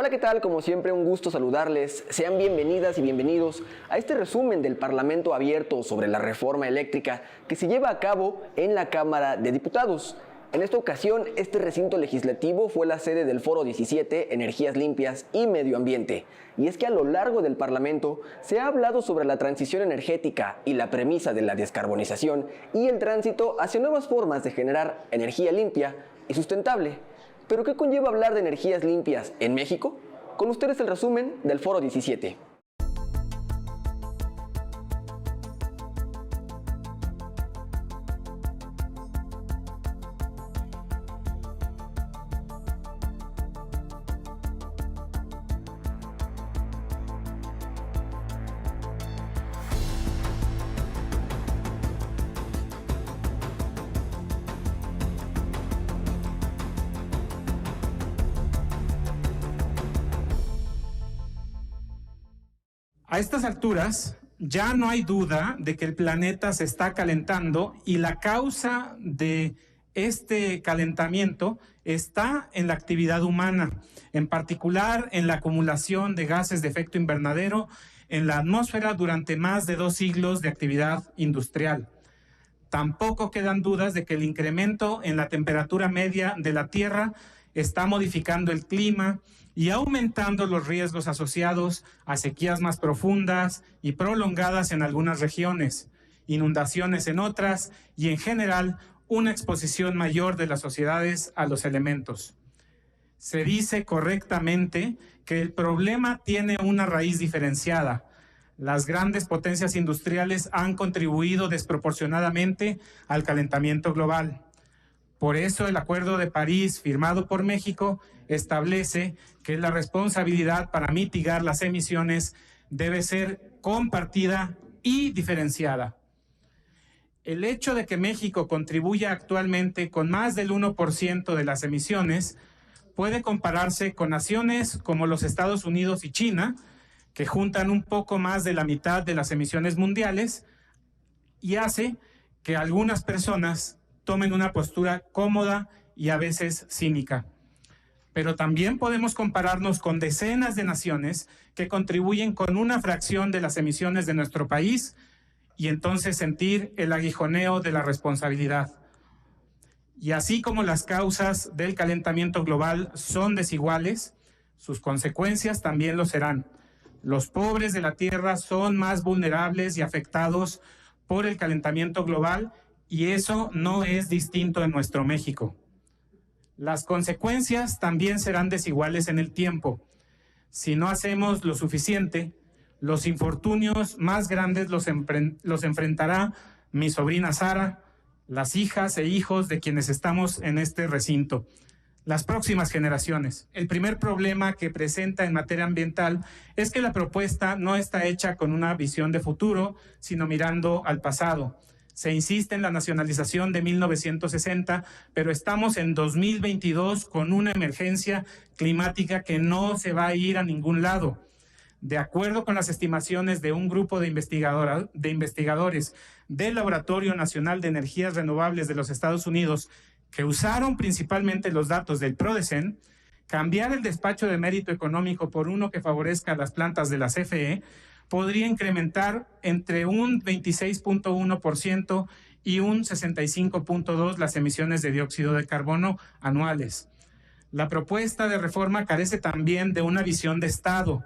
Hola, ¿qué tal? Como siempre, un gusto saludarles. Sean bienvenidas y bienvenidos a este resumen del Parlamento abierto sobre la reforma eléctrica que se lleva a cabo en la Cámara de Diputados. En esta ocasión, este recinto legislativo fue la sede del Foro 17, Energías Limpias y Medio Ambiente. Y es que a lo largo del Parlamento se ha hablado sobre la transición energética y la premisa de la descarbonización y el tránsito hacia nuevas formas de generar energía limpia y sustentable. ¿Pero qué conlleva hablar de energías limpias en México? Con ustedes el resumen del Foro 17. A estas alturas, ya no hay duda de que el planeta se está calentando y la causa de este calentamiento está en la actividad humana, en particular en la acumulación de gases de efecto invernadero en la atmósfera durante más de 2 siglos de actividad industrial. Tampoco quedan dudas de que el incremento en la temperatura media de la Tierra está modificando el clima y aumentando los riesgos asociados a sequías más profundas y prolongadas en algunas regiones, inundaciones en otras y en general una exposición mayor de las sociedades a los elementos. Se dice correctamente que el problema tiene una raíz diferenciada. Las grandes potencias industriales han contribuido desproporcionadamente al calentamiento global. Por eso el Acuerdo de París, firmado por México, establece que la responsabilidad para mitigar las emisiones debe ser compartida y diferenciada. El hecho de que México contribuya actualmente con más del 1% de las emisiones puede compararse con naciones como los Estados Unidos y China, que juntan un poco más de la mitad de las emisiones mundiales, y hace que algunas personas tomen una postura cómoda y a veces cínica. Pero también podemos compararnos con decenas de naciones que contribuyen con una fracción de las emisiones de nuestro país y entonces sentir el aguijoneo de la responsabilidad. Y así como las causas del calentamiento global son desiguales, sus consecuencias también lo serán. Los pobres de la Tierra son más vulnerables y afectados por el calentamiento global, y eso no es distinto en nuestro México. Las consecuencias también serán desiguales en el tiempo. Si no hacemos lo suficiente, los infortunios más grandes los enfrentará mi sobrina Sara, las hijas e hijos de quienes estamos en este recinto, las próximas generaciones. El primer problema que presenta en materia ambiental es que la propuesta no está hecha con una visión de futuro, sino mirando al pasado. Se insiste en la nacionalización de 1960, pero estamos en 2022 con una emergencia climática que no se va a ir a ningún lado. De acuerdo con las estimaciones de un grupo de investigadores del Laboratorio Nacional de Energías Renovables de los Estados Unidos, que usaron principalmente los datos del PRODECEN, cambiar el despacho de mérito económico por uno que favorezca a las plantas de la CFE podría incrementar entre un 26.1% y un 65.2% las emisiones de dióxido de carbono anuales. La propuesta de reforma carece también de una visión de Estado,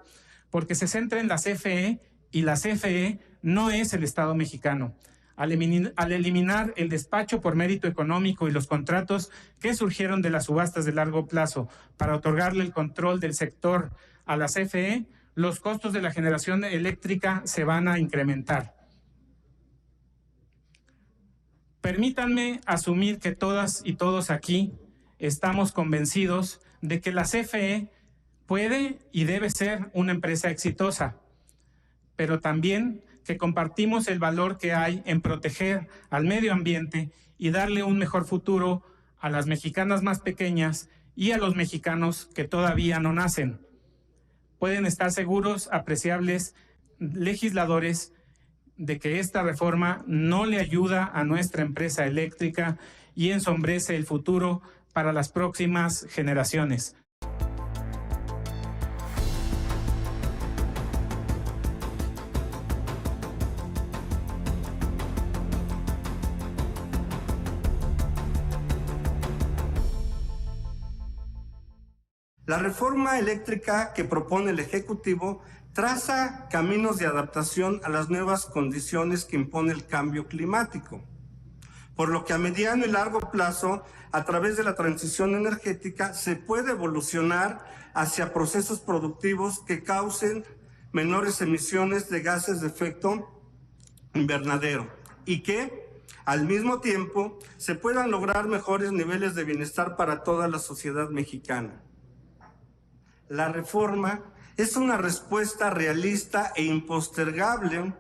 porque se centra en la CFE y la CFE no es el Estado mexicano. Al eliminar el despacho por mérito económico y los contratos que surgieron de las subastas de largo plazo para otorgarle el control del sector a la CFE, los costos de la generación eléctrica se van a incrementar. Permítanme asumir que todas y todos aquí estamos convencidos de que la CFE puede y debe ser una empresa exitosa, pero también que compartimos el valor que hay en proteger al medio ambiente y darle un mejor futuro a las mexicanas más pequeñas y a los mexicanos que todavía no nacen. Pueden estar seguros, apreciables legisladores, de que esta reforma no le ayuda a nuestra empresa eléctrica y ensombrece el futuro para las próximas generaciones. La reforma eléctrica que propone el Ejecutivo traza caminos de adaptación a las nuevas condiciones que impone el cambio climático, por lo que a mediano y largo plazo, a través de la transición energética, se puede evolucionar hacia procesos productivos que causen menores emisiones de gases de efecto invernadero y que, al mismo tiempo, se puedan lograr mejores niveles de bienestar para toda la sociedad mexicana. La reforma es una respuesta realista e impostergable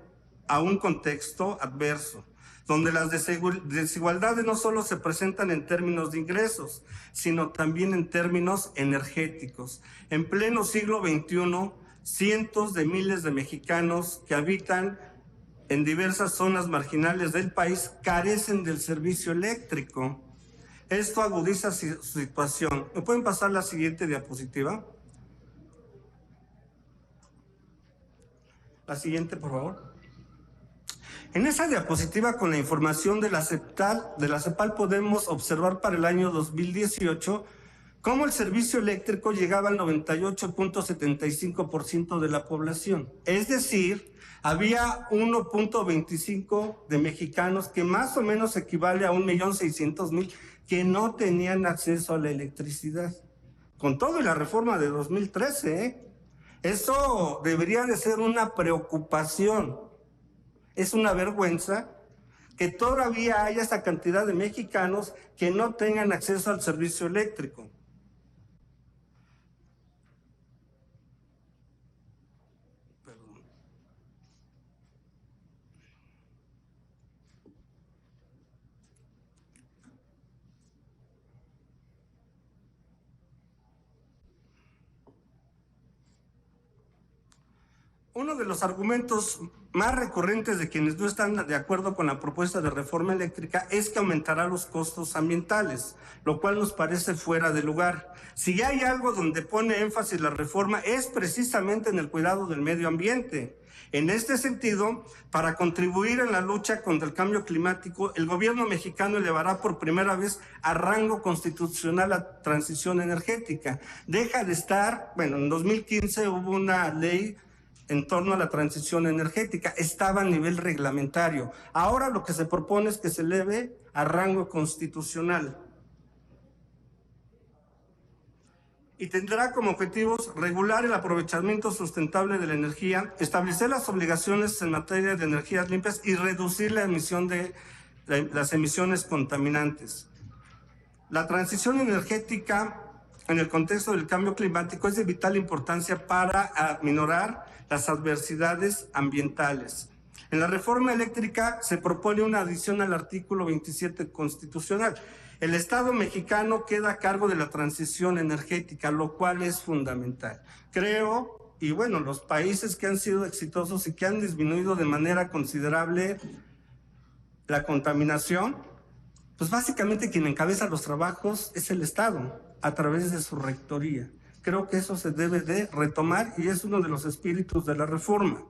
a un contexto adverso, donde las desigualdades no solo se presentan en términos de ingresos, sino también en términos energéticos. En pleno siglo XXI, cientos de miles de mexicanos que habitan en diversas zonas marginales del país carecen del servicio eléctrico. Esto agudiza su situación. ¿Me pueden pasar la siguiente diapositiva? La siguiente, por favor. En esa diapositiva, con la información de la CEPAL, podemos observar para el año 2018 cómo el servicio eléctrico llegaba al 98.75% de la población. Es decir, había 1.25 de mexicanos, que más o menos equivale a 1.600.000, que no tenían acceso a la electricidad. Con todo y la reforma de 2013, Eso debería de ser una preocupación. Es una vergüenza que todavía haya esa cantidad de mexicanos que no tengan acceso al servicio eléctrico. Uno de los argumentos más recurrentes de quienes no están de acuerdo con la propuesta de reforma eléctrica es que aumentará los costos ambientales, lo cual nos parece fuera de lugar. Si hay algo donde pone énfasis la reforma es precisamente en el cuidado del medio ambiente. En este sentido, para contribuir en la lucha contra el cambio climático, el gobierno mexicano elevará por primera vez a rango constitucional la transición energética. Deja de estar, en 2015 hubo una ley en torno a la transición energética, estaba a nivel reglamentario. Ahora lo que se propone es que se eleve a rango constitucional. Y tendrá como objetivos regular el aprovechamiento sustentable de la energía, establecer las obligaciones en materia de energías limpias y reducir la emisión de las emisiones contaminantes. La transición energética en el contexto del cambio climático es de vital importancia para aminorar las adversidades ambientales. En la reforma eléctrica se propone una adición al artículo 27 constitucional. El Estado mexicano queda a cargo de la transición energética, lo cual es fundamental. Creo, y los países que han sido exitosos y que han disminuido de manera considerable la contaminación, pues básicamente quien encabeza los trabajos es el Estado, a través de su rectoría. Creo que eso se debe de retomar y es uno de los espíritus de la reforma.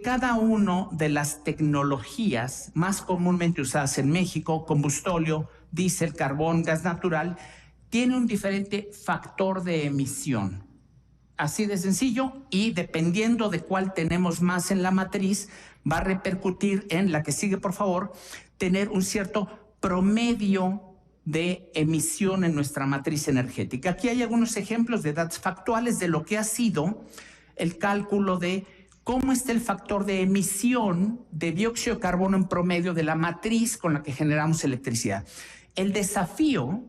Cada una de las tecnologías más comúnmente usadas en México, combustóleo, diésel, carbón, gas natural, tiene un diferente factor de emisión. Así de sencillo, y dependiendo de cuál tenemos más en la matriz, va a repercutir en la que sigue, por favor, tener un cierto promedio de emisión en nuestra matriz energética. Aquí hay algunos ejemplos de datos factuales de lo que ha sido el cálculo de cómo está el factor de emisión de dióxido de carbono en promedio de la matriz con la que generamos electricidad. El desafío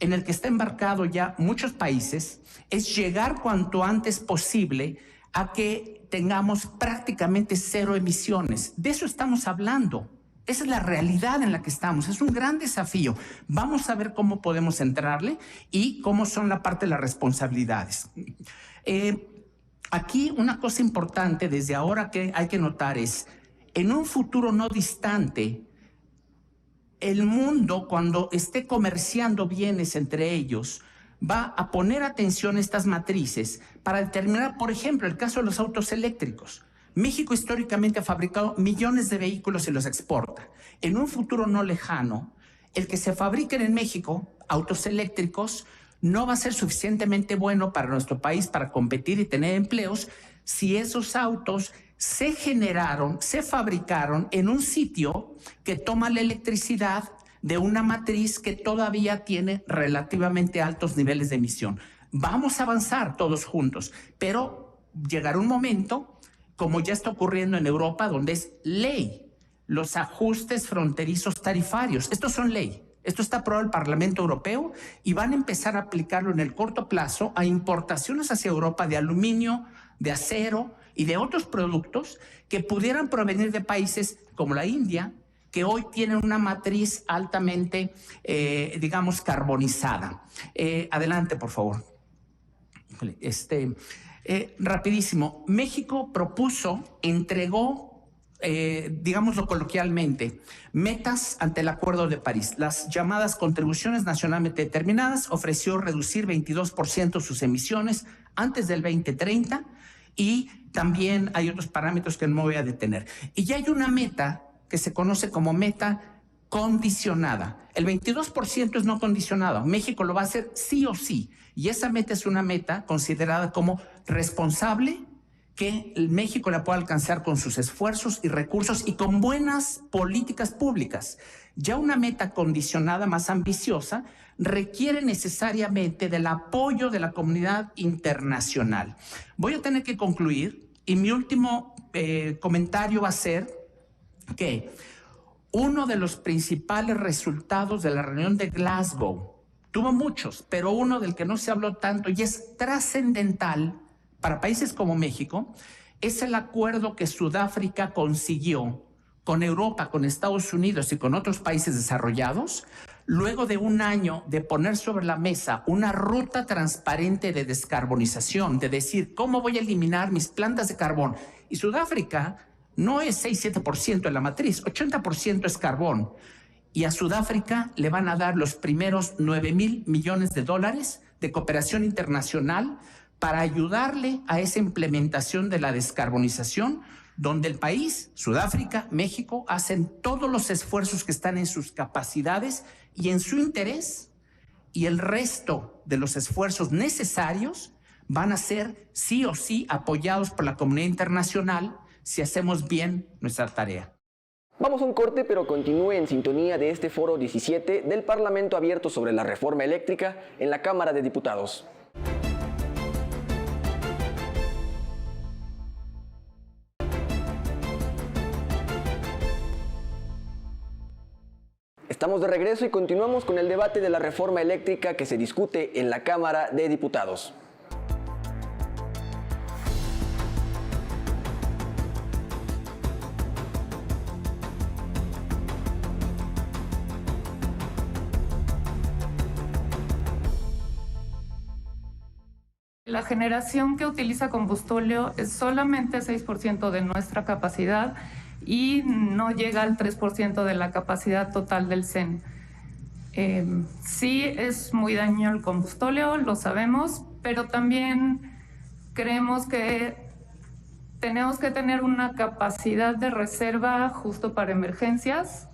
en el que está embarcado ya muchos países es llegar cuanto antes posible a que tengamos prácticamente cero emisiones. De eso estamos hablando. Esa es la realidad en la que estamos. Es un gran desafío. Vamos a ver cómo podemos entrarle y cómo son la parte de las responsabilidades. Aquí una cosa importante desde ahora que hay que notar es, en un futuro no distante, el mundo, cuando esté comerciando bienes entre ellos, va a poner atención a estas matrices para determinar, por ejemplo, el caso de los autos eléctricos. México históricamente ha fabricado millones de vehículos y los exporta. En un futuro no lejano, el que se fabriquen en México autos eléctricos no va a ser suficientemente bueno para nuestro país para competir y tener empleos si esos autos se generaron, se fabricaron en un sitio que toma la electricidad de una matriz que todavía tiene relativamente altos niveles de emisión. Vamos a avanzar todos juntos, pero llegará un momento, como ya está ocurriendo en Europa, donde es ley los ajustes fronterizos tarifarios. Estos son ley. Esto está aprobado en el Parlamento Europeo y van a empezar a aplicarlo en el corto plazo a importaciones hacia Europa de aluminio, de acero y de otros productos que pudieran provenir de países como la India, que hoy tienen una matriz altamente, digamos, carbonizada. Adelante, por favor. Rapidísimo. México propuso, entregó, digámoslo coloquialmente, metas ante el Acuerdo de París. Las llamadas contribuciones nacionalmente determinadas, ofreció reducir 22% sus emisiones antes del 2030 y también hay otros parámetros que no me voy a detener. Y ya hay una meta que se conoce como meta condicionada. El 22% es no condicionado. México lo va a hacer sí o sí. Y esa meta es una meta considerada como responsable que México la pueda alcanzar con sus esfuerzos y recursos y con buenas políticas públicas. Ya una meta condicionada más ambiciosa requiere necesariamente del apoyo de la comunidad internacional. Voy a tener que concluir y mi último comentario va a ser que uno de los principales resultados de la reunión de Glasgow, tuvo muchos, pero uno del que no se habló tanto y es trascendental para países como México, es el acuerdo que Sudáfrica consiguió con Europa, con Estados Unidos y con otros países desarrollados, luego de un año de poner sobre la mesa una ruta transparente de descarbonización, de decir, ¿cómo voy a eliminar mis plantas de carbón? Y Sudáfrica no es 6-7% de la matriz, 80% es carbón. Y a Sudáfrica le van a dar los primeros $9,000 millones de cooperación internacional para ayudarle a esa implementación de la descarbonización, donde el país, Sudáfrica, México, hacen todos los esfuerzos que están en sus capacidades y en su interés, y el resto de los esfuerzos necesarios van a ser sí o sí apoyados por la comunidad internacional si hacemos bien nuestra tarea. Vamos a un corte, pero continúe en sintonía de este Foro 17 del Parlamento Abierto sobre la Reforma Eléctrica en la Cámara de Diputados. Estamos de regreso y continuamos con el debate de la reforma eléctrica que se discute en la Cámara de Diputados. La generación que utiliza combustóleo es solamente 6% de nuestra capacidad y no llega al 3% de la capacidad total del CEN. Sí es muy dañino el combustóleo, lo sabemos, pero también creemos que tenemos que tener una capacidad de reserva justo para emergencias,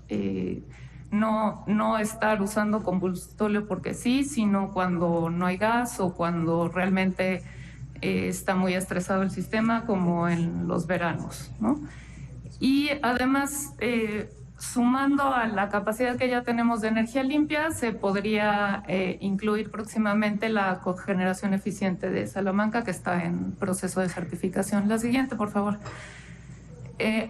no estar usando combustóleo porque sí, sino cuando no hay gas o cuando realmente está muy estresado el sistema, como en los veranos, ¿no? Y además, sumando a la capacidad que ya tenemos de energía limpia, se podría incluir próximamente la cogeneración eficiente de Salamanca, que está en proceso de certificación. La siguiente, por favor.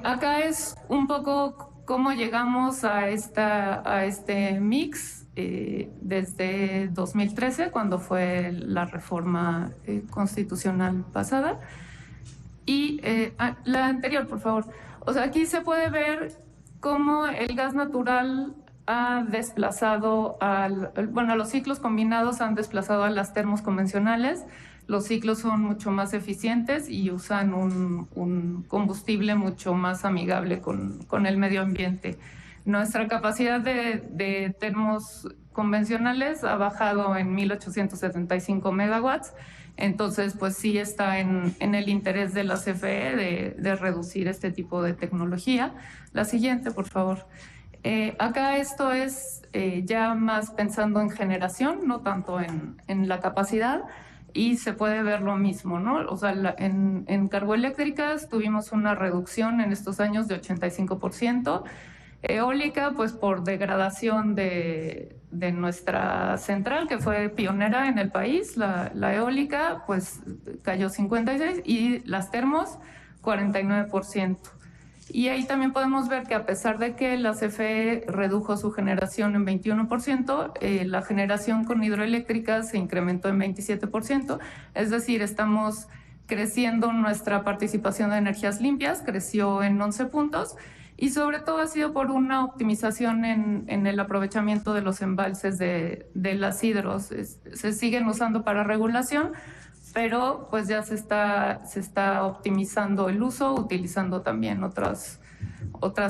Acá es un poco cómo llegamos a este mix desde 2013, cuando fue la reforma constitucional pasada. Y la anterior, por favor. O sea, aquí se puede ver cómo el gas natural ha desplazado los ciclos combinados han desplazado a las termos convencionales. Los ciclos son mucho más eficientes y usan un combustible mucho más amigable con el medio ambiente. Nuestra capacidad de termos convencionales ha bajado en 1.875 megawatts. Entonces, pues sí está en el interés de la CFE de reducir este tipo de tecnología. La siguiente, por favor. Acá esto es ya más pensando en generación, no tanto en la capacidad, y se puede ver lo mismo, ¿no? O sea, en carboeléctricas tuvimos una reducción en estos años de 85%. Eólica, pues por degradación de nuestra central, que fue pionera en el país, la eólica, pues cayó 56%, y las termos 49%. Y ahí también podemos ver que a pesar de que la CFE redujo su generación en 21%, la generación con hidroeléctricas se incrementó en 27%, es decir, estamos creciendo nuestra participación de energías limpias, creció en 11 puntos, y sobre todo ha sido por una optimización en el aprovechamiento de los embalses de las hidros. Se siguen usando para regulación, pero pues ya se está optimizando el uso, utilizando también otras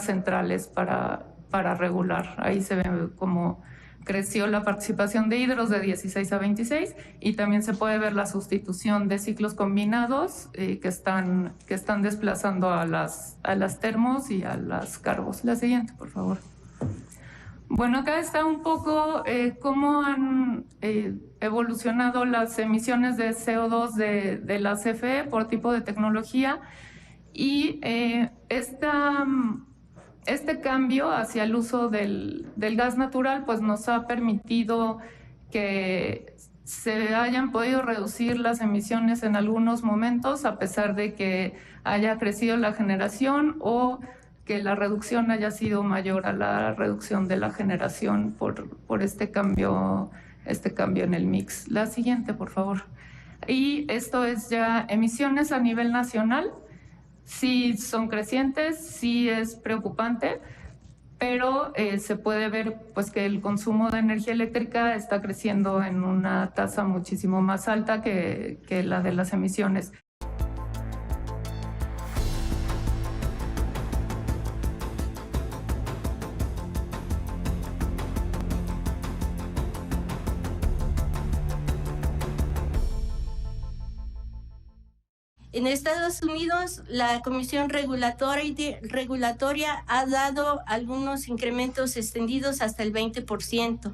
centrales para regular. Ahí se ve cómo creció la participación de hidros de 16 a 26, y también se puede ver la sustitución de ciclos combinados que están desplazando a las termos y a las carbos. La siguiente, por favor. Bueno, acá está un poco cómo han evolucionado las emisiones de CO2 de la CFE por tipo de tecnología, y este cambio hacia el uso del gas natural pues nos ha permitido que se hayan podido reducir las emisiones en algunos momentos, a pesar de que haya crecido la generación o que la reducción haya sido mayor a la reducción de la generación por este cambio en el mix. La siguiente, por favor. Y esto es ya emisiones a nivel nacional. Sí son crecientes, sí es preocupante, pero se puede ver pues que el consumo de energía eléctrica está creciendo en una tasa muchísimo más alta que la de las emisiones. En Estados Unidos, la Comisión Regulatoria ha dado algunos incrementos extendidos hasta el 20%.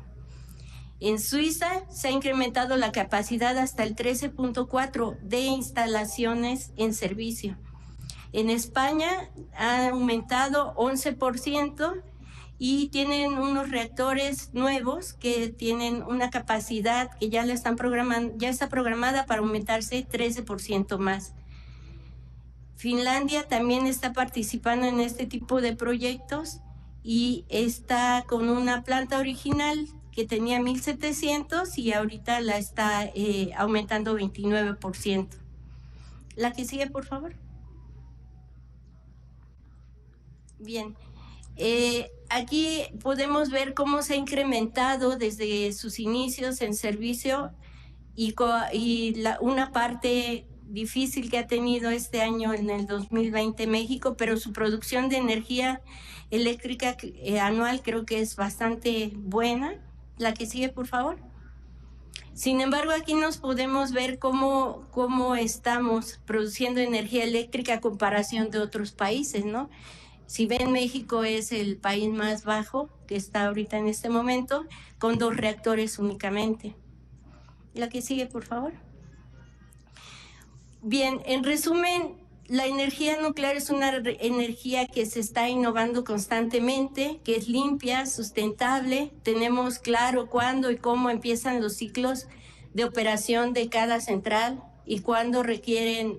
En Suiza se ha incrementado la capacidad hasta el 13.4% de instalaciones en servicio. En España ha aumentado 11% y tienen unos reactores nuevos que tienen una capacidad que ya está programada para aumentarse 13% más. Finlandia también está participando en este tipo de proyectos y está con una planta original que tenía 1.700 y ahorita la está aumentando 29%. La que sigue, por favor. Bien. Aquí podemos ver cómo se ha incrementado desde sus inicios en servicio y una parte difícil que ha tenido este año en el 2020 México, pero su producción de energía eléctrica anual creo que es bastante buena. La que sigue, por favor. Sin embargo, aquí nos podemos ver cómo estamos produciendo energía eléctrica a comparación de otros países, ¿no? Si ven, México es el país más bajo que está ahorita en este momento, con 2 reactores únicamente. La que sigue, por favor. Bien, en resumen, la energía nuclear es una energía que se está innovando constantemente, que es limpia, sustentable. Tenemos claro cuándo y cómo empiezan los ciclos de operación de cada central y cuándo requieren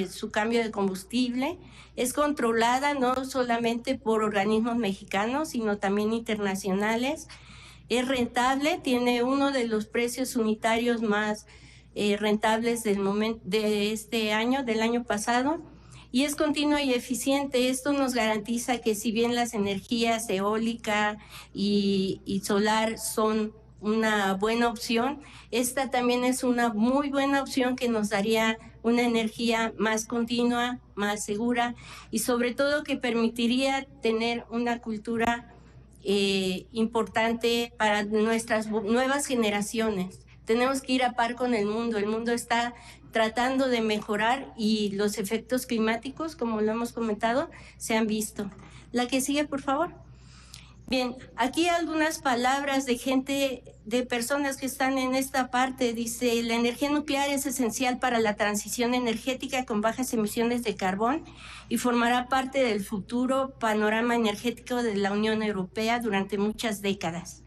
su cambio de combustible. Es controlada no solamente por organismos mexicanos, sino también internacionales. Es rentable, tiene uno de los precios unitarios más rentables de este año, del año pasado, y es continua y eficiente. Esto nos garantiza que si bien las energías eólica y solar son una buena opción, esta también es una muy buena opción que nos daría una energía más continua, más segura y sobre todo que permitiría tener una cultura importante para nuestras nuevas generaciones. Tenemos que ir a par con el mundo está tratando de mejorar y los efectos climáticos, como lo hemos comentado, se han visto. La que sigue, por favor. Bien, aquí algunas palabras de gente, de personas que están en esta parte. Dice, la energía nuclear es esencial para la transición energética con bajas emisiones de carbón y formará parte del futuro panorama energético de la Unión Europea durante muchas décadas.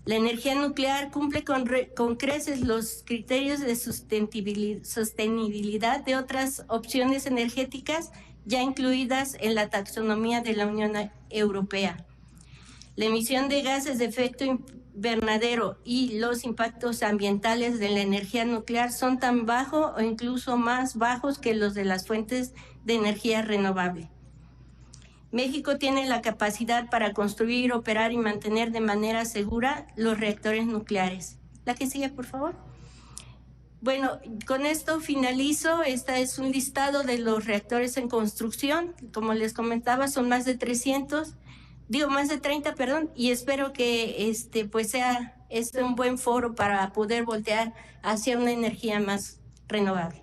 La energía nuclear cumple con creces los criterios de sostenibilidad de otras opciones energéticas ya incluidas en la taxonomía de la Unión Europea. La emisión de gases de efecto invernadero y los impactos ambientales de la energía nuclear son tan bajos o incluso más bajos que los de las fuentes de energía renovable. México tiene la capacidad para construir, operar y mantener de manera segura los reactores nucleares. La que sigue, por favor. Bueno, con esto finalizo. Este es un listado de los reactores en construcción. Como les comentaba, son más de 30, perdón, y espero que pues sea un buen foro para poder voltear hacia una energía más renovable.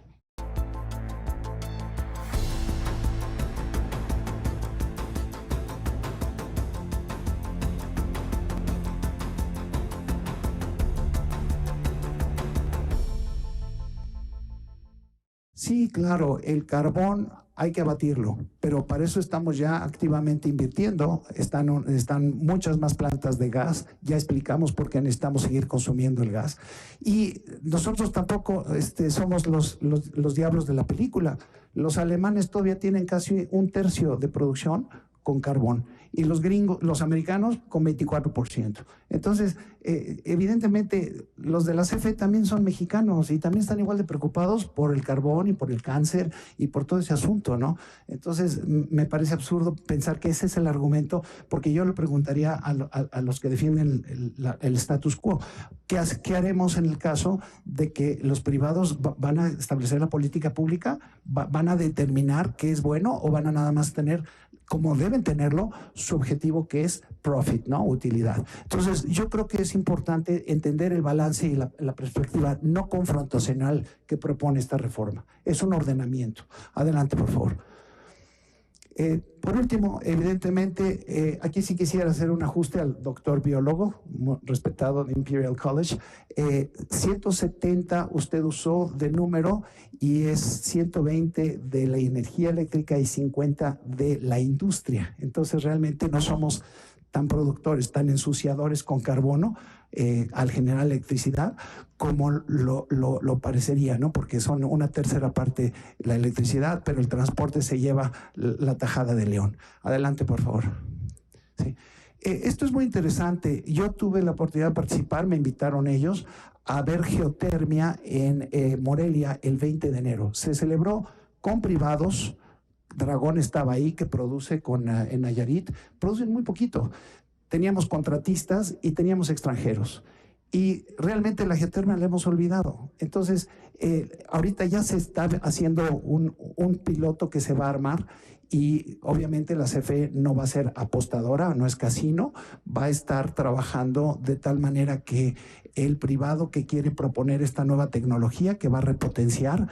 Sí, claro, el carbón hay que abatirlo, pero para eso estamos ya activamente invirtiendo. Están muchas más plantas de gas. Ya explicamos por qué necesitamos seguir consumiendo el gas. Y nosotros tampoco somos los diablos de la película. Los alemanes todavía tienen casi 1/3 de producción con carbón y los americanos con 24%. Entonces, evidentemente, los de la CFE también son mexicanos y también están igual de preocupados por el carbón y por el cáncer y por todo ese asunto, ¿no? Entonces, me parece absurdo pensar que ese es el argumento, porque yo le preguntaría a los que defienden el status quo, ¿qué haremos en el caso de que los privados van a establecer la política pública, van a determinar qué es bueno o van a nada más tener, como deben tenerlo, su objetivo que es profit, ¿no? Utilidad. Entonces, yo creo que es importante entender el balance y la perspectiva no confrontacional que propone esta reforma. Es un ordenamiento. Adelante, por favor. Por último, evidentemente, aquí sí quisiera hacer un ajuste al doctor biólogo, respetado de Imperial College. 170 usted usó de número y es 120 de la energía eléctrica y 50 de la industria. Entonces, realmente no somos tan productores, tan ensuciadores con carbono al generar electricidad como lo parecería, ¿no? Porque son 1/3 parte la electricidad, pero el transporte se lleva la tajada de león. Adelante, por favor. Sí. Esto es muy interesante. Yo tuve la oportunidad de participar, me invitaron ellos a ver geotermia en Morelia el 20 de enero. Se celebró con privados. Dragón estaba ahí, que produce en Nayarit. Producen muy poquito. Teníamos contratistas y teníamos extranjeros. Y realmente la geotermia la hemos olvidado. Entonces, ahorita ya se está haciendo un piloto que se va a armar y obviamente la CFE no va a ser apostadora, no es casino, va a estar trabajando de tal manera que el privado que quiere proponer esta nueva tecnología que va a repotenciar,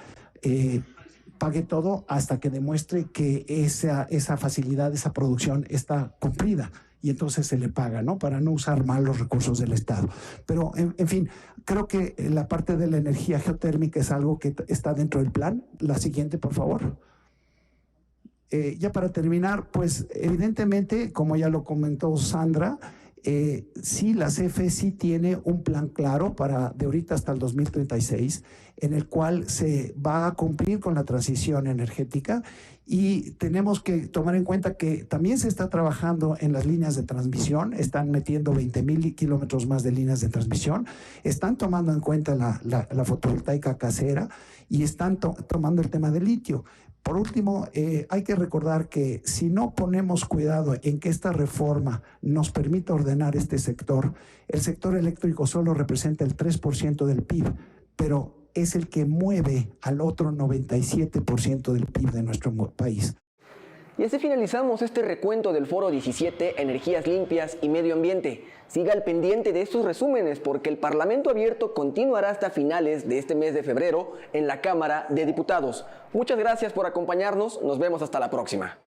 pague todo hasta que demuestre que esa facilidad, esa producción está cumplida. Y entonces se le paga, ¿no? Para no usar mal los recursos del Estado. Pero, en fin, creo que la parte de la energía geotérmica es algo que está dentro del plan. La siguiente, por favor. Ya para terminar, pues evidentemente, como ya lo comentó Sandra, sí, la CFE sí tiene un plan claro de ahorita hasta el 2036, en el cual se va a cumplir con la transición energética y tenemos que tomar en cuenta que también se está trabajando en las líneas de transmisión, están metiendo 20,000 kilómetros más de líneas de transmisión, están tomando en cuenta la fotovoltaica casera y están tomando el tema del litio. Por último, hay que recordar que si no ponemos cuidado en que esta reforma nos permita ordenar este sector, el sector eléctrico solo representa el 3% del PIB, pero es el que mueve al otro 97% del PIB de nuestro país. Y así finalizamos este recuento del Foro 17, Energías Limpias y Medio Ambiente. Siga al pendiente de estos resúmenes porque el Parlamento Abierto continuará hasta finales de este mes de febrero en la Cámara de Diputados. Muchas gracias por acompañarnos, nos vemos hasta la próxima.